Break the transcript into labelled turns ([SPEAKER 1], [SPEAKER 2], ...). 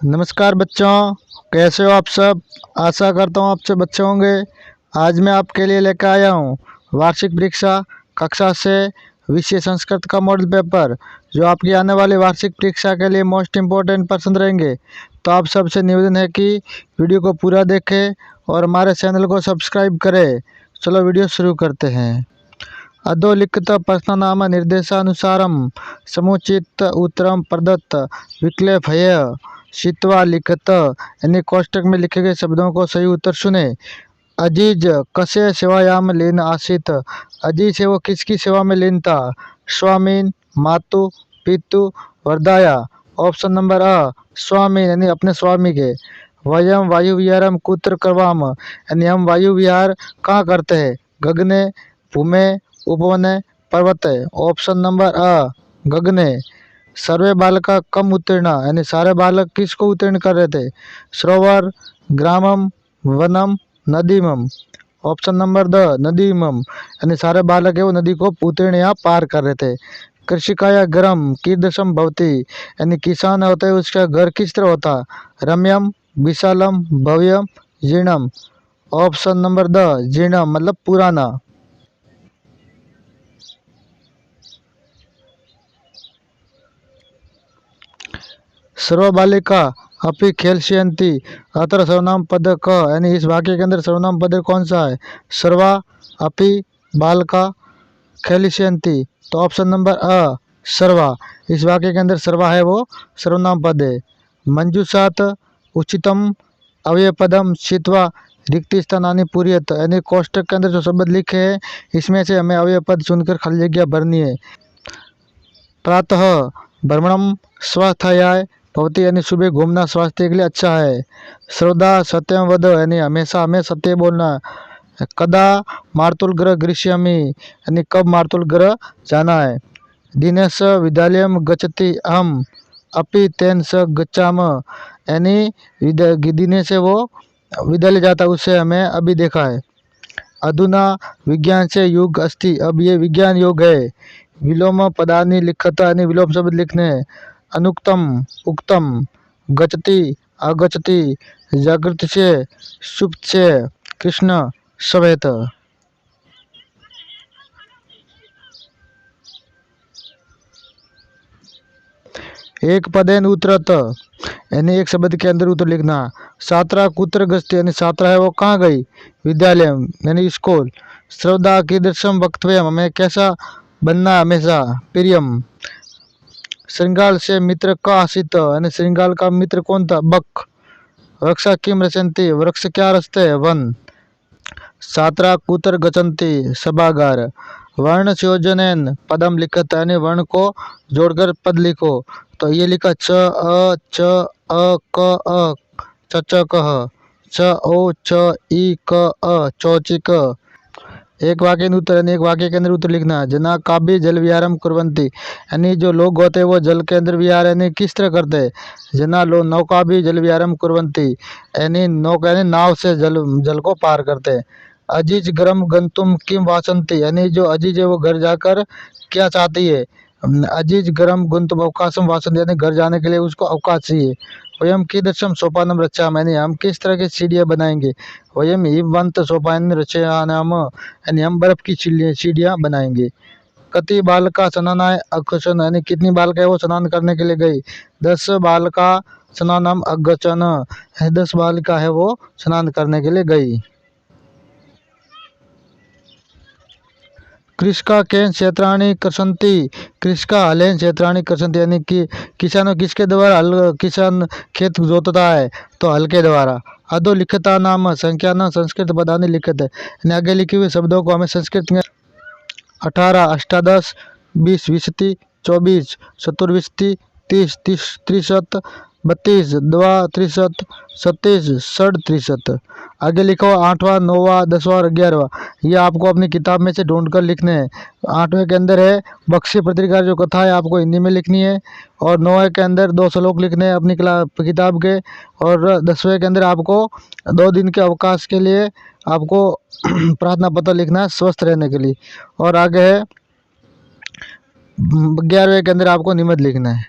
[SPEAKER 1] नमस्कार बच्चों, कैसे हो आप सब। आशा करता हूँ आप सब अच्छे होंगे। आज मैं आपके लिए लेकर आया हूँ वार्षिक परीक्षा कक्षा से विषय संस्कृत का मॉडल पेपर, जो आपकी आने वाली वार्षिक परीक्षा के लिए मोस्ट इम्पोर्टेंट प्रश्न रहेंगे। तो आप सबसे निवेदन है कि वीडियो को पूरा देखें और हमारे चैनल को सब्सक्राइब करें। चलो वीडियो शुरू करते हैं। अधोलिखित प्रश्नानाम निर्देशानुसारम समुचित उत्तरम प्रदत्त विक्लेभय शित्वा लिखत, यानी कोष्टक में लिखे गए शब्दों को सही उत्तर सुने। अजीज कसे सेवायाम लीन आसित, अजीज है वो किसकी सेवा में लीन था। स्वामीन, मातु, पितु, वरदाया। ऑप्शन नंबर अ स्वामीन, यानी अपने स्वामी के। वयम वायु विहारम कुत्र करवाम, यानी हम वायु विहार कहाँ करते हैं। गगने, भूमे, उपवने, पर्वते। ऑप्शन नंबर अ गगने। सर्वे बालका कम उत्तीर्ण, यानी सारे बालक किसको उत्तीर्ण कर रहे थे। सरोवर, ग्रामम, वनम, नदीमम। ऑप्शन नंबर द नदीमम, यानी सारे बालक है वो नदी को उत्तीर्ण या पार कर रहे थे। कृषिकाया गरम कीदृशम भवती, यानी किसान होता है उसका घर किस तरह होता। रम्यम, विशालम, भव्यम, जीर्णम। ऑप्शन नंबर द जीर्णम, मतलब पुराना। सर्व बालिका अपि खेलयन्ति अत्र सर्वनाम पद क, यानी इस वाक्य के अंदर सर्वनाम पद कौन सा है। सर्वा, अपि, बालिका, खेलयन्ति। तो ऑप्शन नंबर अ सर्वा, इस वाक्य के अंदर सर्वा है वो सर्वनाम पद है। मंजूषात उचितम अव्यय पदम छित्वा रिक्ति स्थानानि पूर्यत, यानी कोष्टक के अंदर जो शब्द लिखे हैं इसमें से हमें अव्यय पद चुनकर खाली जगह भरनी है। प्रातः भ्रमणम स्वास्थ्याय भवती, यानी सुबह घूमना स्वास्थ्य के लिए अच्छा है। श्रद्धा सत्यम वद, यानी हमेशा हमें सत्य बोलना। कदा मार्तुल ग्रह गृह्यामि, यानी कब मार्तुल ग्रह जाना है। दिनेश विद्यालयम गच्छति अहम अपि तेन स गच्छाम, यानी दिनेश से वो विद्यालय जाता है उससे हमें अभी देखा है। अधुना विज्ञान से युग अस्ति, अब ये विज्ञान युग है। विलोम पदानि लिखत, यानी विलोम शब्द लिखने। अनुक्तम, उक्तम, गच्छति, अगच्छति, जागृत से, सुप्त से, कृष्ण सवेत। एक पदेन उत्तरत, यानी एक शब्द के अंदर उत्तर लिखना। छात्रा कुत्र गच्छति, यानी छात्रा है वो कहाँ गई। विद्यालय, यानी स्कूल। श्रद्धा कीदृशम वक्तव्यम, हमें कैसा बनना है हमेशा। प्रियम। श्रृंगाल से मित्र का आसित, यानी श्रृंगाल का मित्र कौन था। बक। वृक्षा किम रचन्ति, वृक्ष क्या रचते हैं। वन। छात्रा कुत्र गच्छन्ति, सभागार। वर्ण संयोजनेन पदम लिखत, यानी वर्ण को जोड़कर पद लिखो। तो ये लिखा च अ च अ क अ चचकह, च ओ च ई क अ चौचिक। एक वाक्य उत्तर, यानी एक वाक्य के अंदर उत्तर लिखना। जना काव्य जल विहारम कुर्वन्ति, यानी जो लोग होते हैं वो जल के अंदर विहार यानी किस तरह करते हैं। जना लो नौका भी जल विहारम कुर्वन्ति, यानी नौका यानी नाव से जल को पार करते हैं। अजीज गरम गंतुम किम वासंती, यानी जो अजीज है वो घर जाकर क्या चाहती है। अजीज गरम गंतुम अवकाशम वासंती, यानी घर जाने के लिए उसको अवकाश चाहिए। वयम कीदृशम सोपानम रचाम, यानी हम किस तरह की सीढ़ियाँ बनाएंगे। वयम हिमवंत सोपान रचयाम, यानी हम बर्फ की सीढ़ियाँ बनाएंगे। कति बालका स्नानाय अगछन, यानी कितनी बालका है वो स्नान करने के लिए गई। 10 बालका स्नानम अगछन, 10 बालिका है वो स्नान करने के लिए गई। कृषका केन क्षेत्राणि कृषन्ति, कृषका हलेन क्षेत्राणि कृषन्ति, यानी कि किसानों किसके द्वारा हल किसान खेत जोतता है, तो हल के द्वारा। अधोलिखिता नाम संख्या न संस्कृत पदानि लिखित, यानी आगे लिखे हुए शब्दों को हमें संस्कृत में 18, अष्टादश, 20, विंशति, 24, चतुर्विंशति, 30, 63, 32, 32, 37, 37। आगे लिखा हुआ 8वां, 9वां, 10वां और 11वां, ये आपको अपनी किताब में से ढूंढ कर लिखने हैं। 8वें के अंदर है बख्शी पत्रिका जो कथा है आपको हिंदी में लिखनी है, और 9वें के अंदर 2 श्लोक लिखने हैं अपनी किताब के, और 10वें के अंदर आपको 2 दिन के अवकाश के लिए आपको प्रार्थना पत्र लिखना है स्वस्थ रहने के लिए। और आगे है 11वें के अंदर आपको निबंध लिखना है।